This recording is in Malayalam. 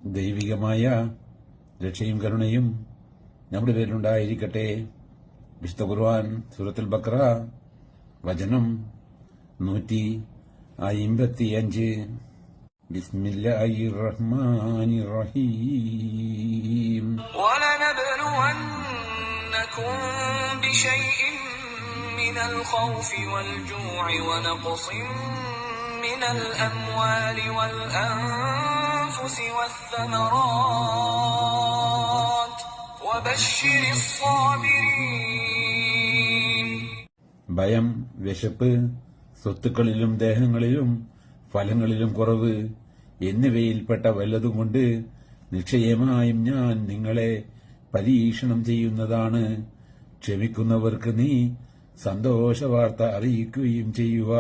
ദൈവികമായ രക്ഷയും കരുണയും നമ്മുടെ പേരിലുണ്ടായിരിക്കട്ടെ. വിശുദ്ധ ഖുർആൻ സൂറത്തുൽ ബഖറ വചനം 155. ബിസ്മില്ലാഹിർ റഹ്മാനിർ റഹീം. വലനബ്ലുവന്നകും ബിശൈഇൻ മിനൽ ഖൗഫി വൽ ജൂഇ വനഖ്സിൻ മിനൽ അംവാലി വൽ അൻഫുസി വസ്സമറാത്ത് വബശ്ശിരിസ് സാബിരീൻ. ഭയം, വിശപ്പ്, സ്വത്തുക്കളിലും ദേഹങ്ങളിലും ഫലങ്ങളിലും കുറവ് എന്നിവയിൽപ്പെട്ട വല്ലതുകൊണ്ട് നിശ്ചയമായും ഞാൻ നിങ്ങളെ പരീക്ഷണം ചെയ്യുന്നതാണ്. ക്ഷമിക്കുന്നവർക്ക് നീ സന്തോഷവാർത്ത അറിയിക്കുകയും ചെയ്യുക.